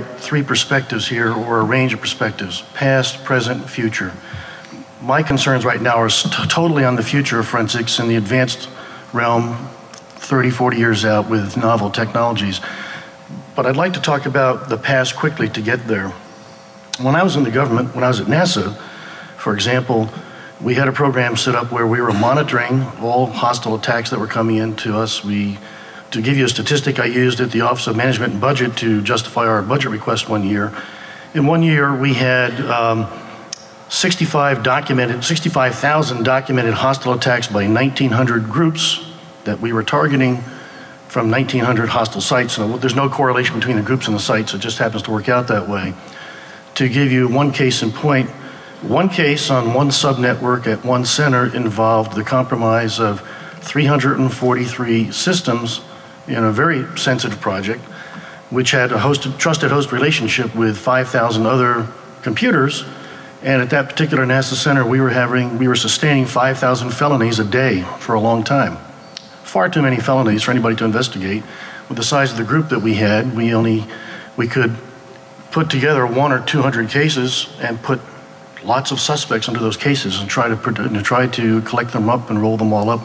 three perspectives here, or a range of perspectives: past, present, future. My concerns right now are totally on the future of forensics in the advanced realm, 30, 40 years out with novel technologies. But I'd like to talk about the past quickly to get there. When I was in the government, when I was at NASA, for example, we had a program set up where we were monitoring all hostile attacks that were coming into us. To give you a statistic, I used at the Office of Management and Budget to justify our budget request one year. In 1 year, we had 65,000 documented hostile attacks by 1,900 groups that we were targeting from 1,900 hostile sites. So there's no correlation between the groups and the sites. It just happens to work out that way. To give you one case in point, one case on one subnetwork at one center involved the compromise of 343 systems in a very sensitive project, which had a trusted host relationship with 5,000 other computers. And at that particular NASA center, we were sustaining 5,000 felonies a day for a long time. Far too many felonies for anybody to investigate. With the size of the group that we had, we could put together 100 or 200 cases and put lots of suspects into those cases and try to collect them up and roll them all up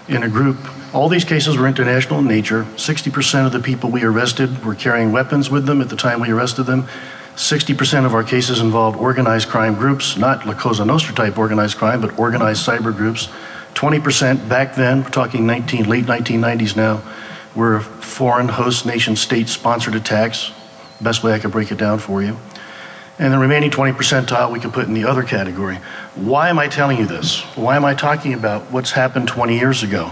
in a group. All these cases were international in nature. 60% of the people we arrested were carrying weapons with them at the time we arrested them. 60% of our cases involved organized crime groups, not La Cosa Nostra type organized crime, but organized cyber groups. 20% back then, we're talking late 1990s now, were foreign host nation state sponsored attacks. Best way I could break it down for you. And the remaining 20 percentile we could put in the other category. Why am I telling you this? Why am I talking about what's happened 20 years ago?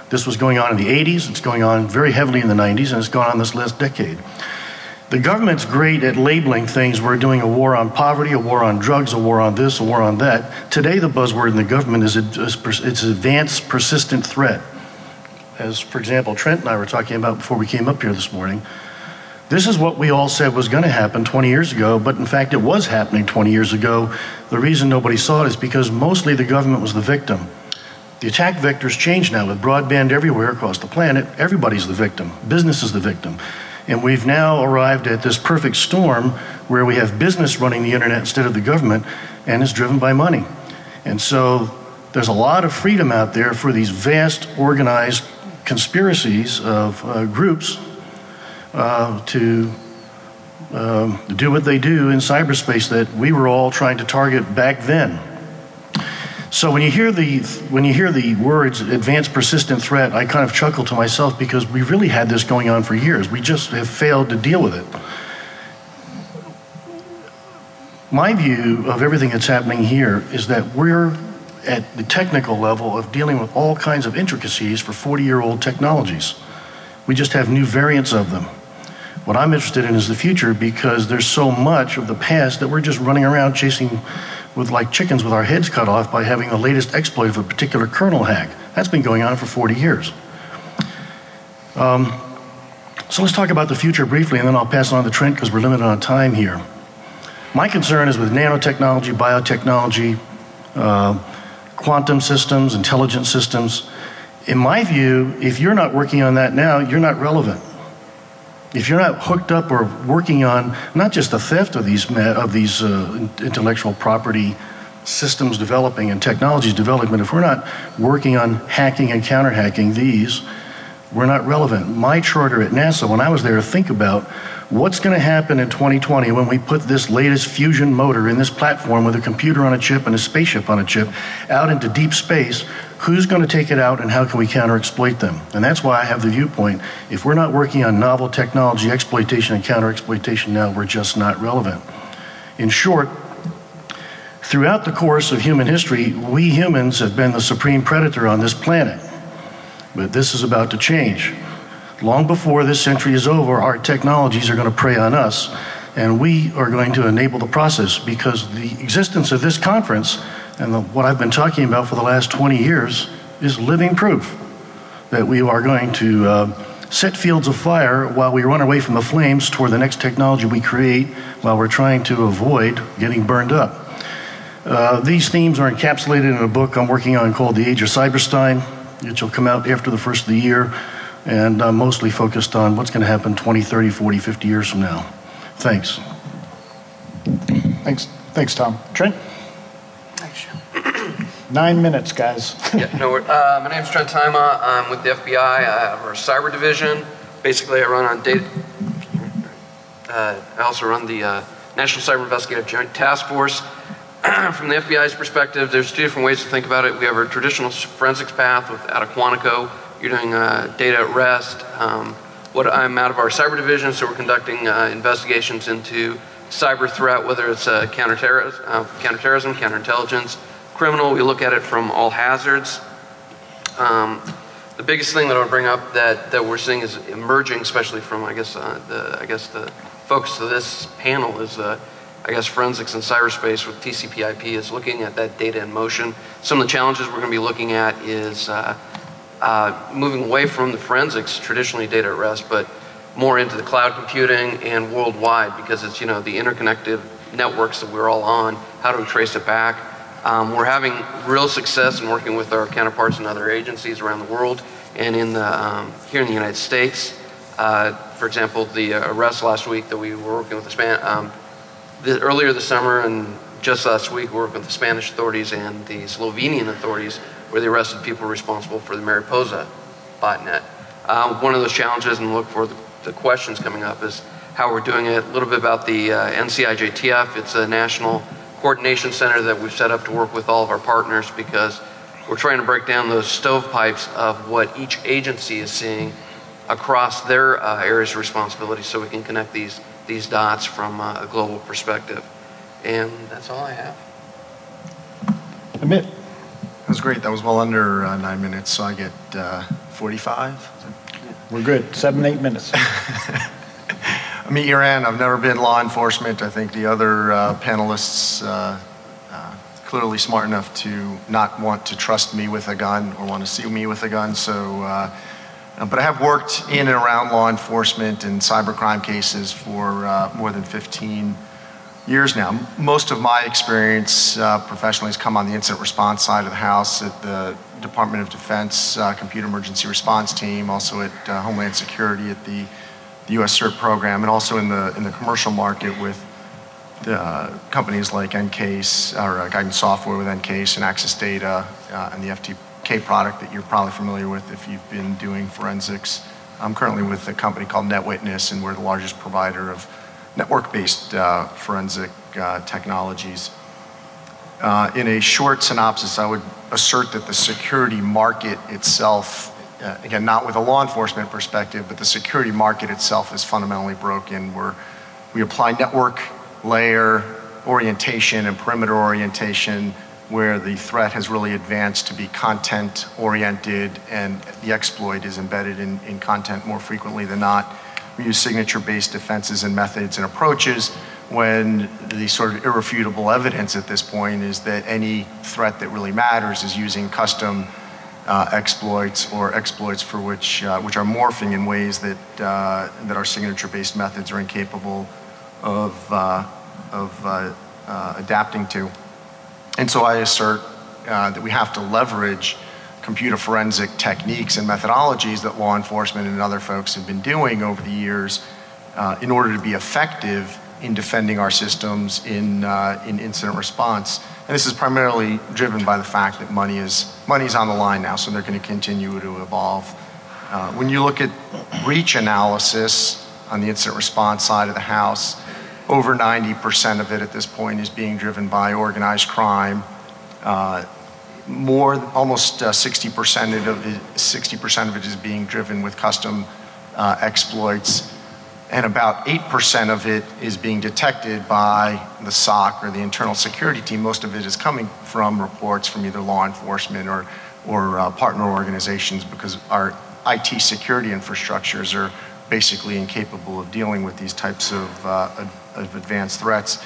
This was going on in the 80s, it's going on very heavily in the 90s, and it's gone on this last decade. The government's great at labeling things. We're doing a war on poverty, a war on drugs, a war on this, a war on that. Today, the buzzword in the government is it's advanced persistent threat. As, for example, Trent and I were talking about before we came up here this morning. This is what we all said was going to happen 20 years ago, but in fact, it was happening 20 years ago. The reason nobody saw it is because mostly the government was the victim. The attack vectors change now with broadband everywhere across the planet. Everybody's the victim. Business is the victim. And we've now arrived at this perfect storm where we have business running the internet instead of the government, and it's driven by money. And so there's a lot of freedom out there for these vast organized conspiracies of groups to do what they do in cyberspace that we were all trying to target back then. So when you hear the words advanced persistent threat, I kind of chuckle to myself because we really had this going on for years. We just have failed to deal with it. My view of everything that's happening here is that we're at the technical level of dealing with all kinds of intricacies for 40-year-old technologies. We just have new variants of them. What I'm interested in is the future, because there's so much of the past that we're just running around chasing with like chickens with our heads cut off by having the latest exploit of a particular kernel hack. That's been going on for 40 years. So let's talk about the future briefly, and then I'll pass on to Trent because we're limited on time here. My concern is with nanotechnology, biotechnology, quantum systems, intelligent systems. In my view, if you're not working on that now, you're not relevant. If you're not hooked up or working on not just the theft of these intellectual property systems developing and technologies development, if we're not working on hacking and counter-hacking these, we're not relevant. My charter at NASA, when I was there to think about what's going to happen in 2020 when we put this latest fusion motor in this platform with a computer on a chip and a spaceship on a chip out into deep space, who's going to take it out and how can we counter-exploit them? And that's why I have the viewpoint, if we're not working on novel technology exploitation and counter-exploitation now, we're just not relevant. In short, throughout the course of human history, we humans have been the supreme predator on this planet. But this is about to change. Long before this century is over, our technologies are going to prey on us, and we are going to enable the process, because the existence of this conference and what I've been talking about for the last 20 years is living proof that we are going to set fields of fire while we run away from the flames toward the next technology we create while we're trying to avoid getting burned up. These themes are encapsulated in a book I'm working on called The Age of Cyberstein, which will come out after the first of the year, and I'm mostly focused on what's going to happen 20, 30, 40, 50 years from now. Thanks. Thanks, Tom. Trent? Thanks, Jim. 9 minutes, guys. Yeah, no, my name's Trent Tima. I'm with the FBI. I have our cyber division. Basically, I run on data. I also run the National Cyber Investigative Joint Task Force. From the FBI's perspective, there's two different ways to think about it. We have our traditional forensics path out of Quantico. You're doing data at rest. I'm out of our cyber division, so we're conducting investigations into cyber threat, whether it's counterterrorism, counterintelligence, criminal. We look at it from all hazards. The biggest thing that I would bring up that we're seeing is emerging, especially from the focus of this panel is forensics and cyberspace with TCP/IP is looking at that data in motion. Some of the challenges we're going to be looking at is moving away from the forensics, traditionally data at rest, but more into the cloud computing and worldwide, because it's the interconnected networks that we're all on. How do we trace it back? We're having real success in working with our counterparts in other agencies around the world and here in the United States. For example, the arrest last week that we were working with earlier this summer and just last week, we worked with the Spanish authorities and the Slovenian authorities where they arrested people responsible for the Mariposa botnet. One of those challenges, and look for the questions coming up, is how we're doing it. A little bit about the NCIJTF. It's a national coordination center that we've set up to work with all of our partners, because we're trying to break down those stovepipes of what each agency is seeing across their areas of responsibility, so we can connect these dots from a global perspective. And that's all I have. Amit? That was great. That was well under 9 minutes, so I get 45. We're good. 7, 8 minutes. Amit Yaran. I've never been law enforcement. I think the other panelists clearly smart enough to not want to trust me with a gun or want to see me with a gun. So, but I have worked in and around law enforcement and cybercrime cases for more than 15 years now. Most of my experience professionally has come on the incident response side of the house at the Department of Defense Computer Emergency Response Team, also at Homeland Security at the U.S. CERT program, and also in the commercial market with companies like Encase, or Guidance Software with Encase and Access Data, and the FTK product that you're probably familiar with if you've been doing forensics. I'm currently with a company called NetWitness, and we're the largest provider of network-based forensic technologies. In a short synopsis, I would assert that the security market itself, again, not with a law enforcement perspective, but the security market itself is fundamentally broken, where we apply network layer orientation and perimeter orientation, where the threat has really advanced to be content oriented and the exploit is embedded in content more frequently than not. We use signature-based defenses and methods and approaches when the sort of irrefutable evidence at this point is that any threat that really matters is using custom exploits or exploits for which are morphing in ways that our signature-based methods are incapable of adapting to. And so I assert that we have to leverage computer forensic techniques and methodologies that law enforcement and other folks have been doing over the years in order to be effective in defending our systems in incident response. And this is primarily driven by the fact that money's on the line now, so they're going to continue to evolve. When you look at breach analysis on the incident response side of the house, over 90% of it at this point is being driven by organized crime. Almost 60% of it is being driven with custom exploits, and about 8% of it is being detected by the SOC or the internal security team. Most of it is coming from reports from either law enforcement or partner organizations, because our IT security infrastructures are basically incapable of dealing with these types of advanced threats.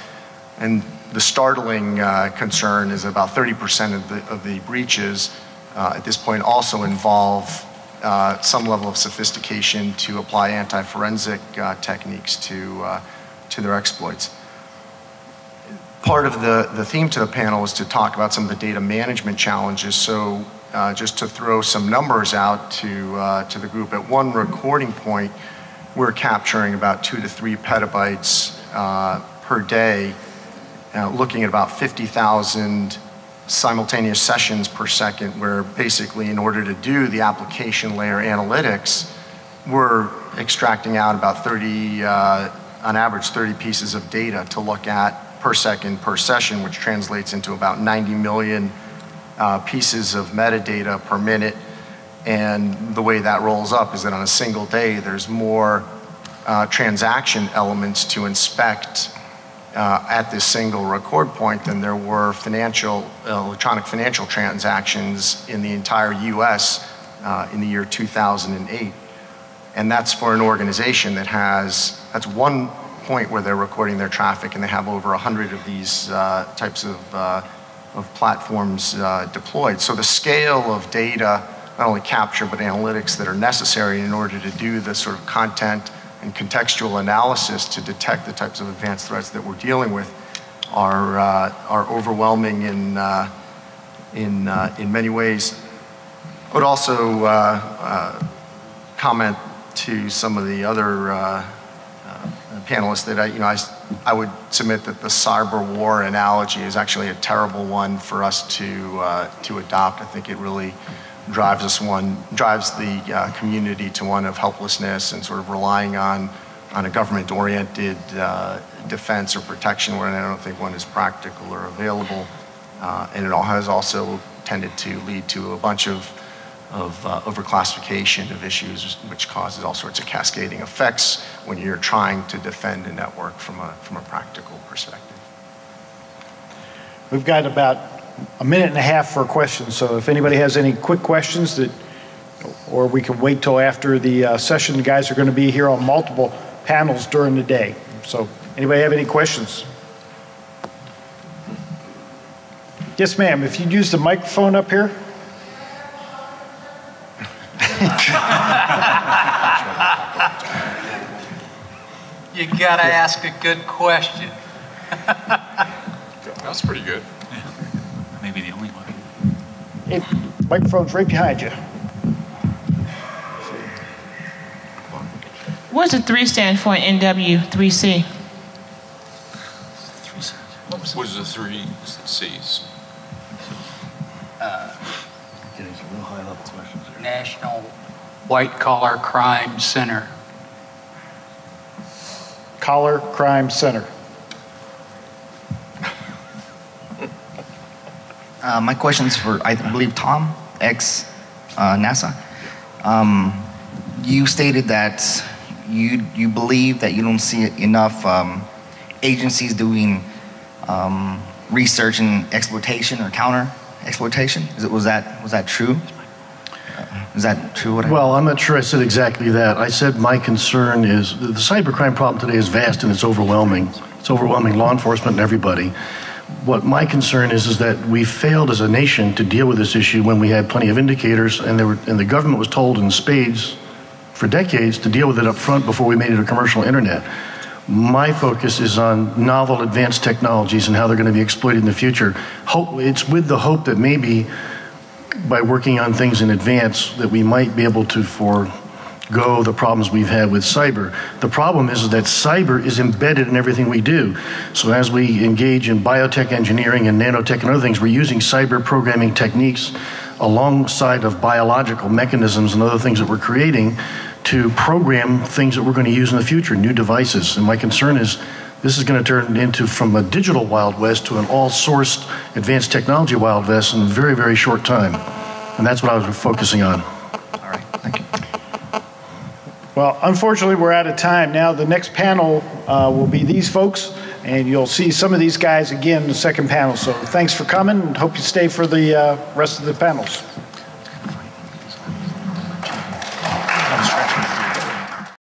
And the startling concern is about 30% of the breaches at this point also involve some level of sophistication to apply anti-forensic techniques to their exploits. Part of the theme to the panel is to talk about some of the data management challenges. So just to throw some numbers out to the group, at one recording point, we're capturing about 2 to 3 petabytes per day, looking at about 50,000 simultaneous sessions per second, where basically in order to do the application layer analytics, we're extracting out about 30, on average 30 pieces of data to look at per second per session, which translates into about 90 million pieces of metadata per minute. And the way that rolls up is that on a single day, there's more transaction elements to inspect at this single record point than there were electronic financial transactions in the entire US in the year 2008. And that's for an organization that that's one point where they're recording their traffic, and they have over 100 of these types of platforms deployed. So the scale of data, not only capture, but analytics that are necessary in order to do the sort of content and contextual analysis to detect the types of advanced threats that we're dealing with are overwhelming in many ways. I would also comment to some of the other panelists that I would submit that the cyber war analogy is actually a terrible one for us to adopt. I think it really drives the community to one of helplessness and sort of relying on a government-oriented defense or protection when I don't think one is practical or available. And it all has also tended to lead to a bunch of overclassification of issues, which causes all sorts of cascading effects when you're trying to defend a network from a practical perspective. We've got about a minute and a half for questions, so if anybody has any quick questions or we can wait till after the session. The guys are going to be here on multiple panels during the day. So anybody have any questions? Yes, ma'am. If you'd use the microphone up here. You gotta ask a good question. That's pretty good. Yeah. Maybe the only one. Hey, microphone's right behind you. What does the 3 stand for in NW3C? What is the 3 C's? National White Collar Crime Center. Collar Crime Center. My question is for, I believe, Tom, ex-NASA. You stated that you believe that you don't see enough agencies doing research and exploitation or counter-exploitation. Was that true? Is that true? Well, I'm not sure I said exactly that. I said my concern is the cybercrime problem today is vast and it's overwhelming. It's overwhelming law enforcement and everybody. What my concern is that we failed as a nation to deal with this issue when we had plenty of indicators, and the government was told in spades for decades to deal with it up front before we made it a commercial internet. My focus is on novel advanced technologies and how they're going to be exploited in the future. It's with the hope that maybe by working on things in advance that we might be able to forego the problems we've had with cyber. The problem is that cyber is embedded in everything we do. So as we engage in biotech engineering and nanotech and other things, we're using cyber programming techniques alongside of biological mechanisms and other things that we're creating to program things that we're going to use in the future, new devices. And my concern is this is going to turn into from a digital Wild West to an all-sourced advanced technology Wild West in a very, very short time. And that's what I was focusing on. All right, thank you. Well, unfortunately, we're out of time now. The next panel will be these folks, and you'll see some of these guys again in the second panel. So thanks for coming, and hope you stay for the rest of the panels.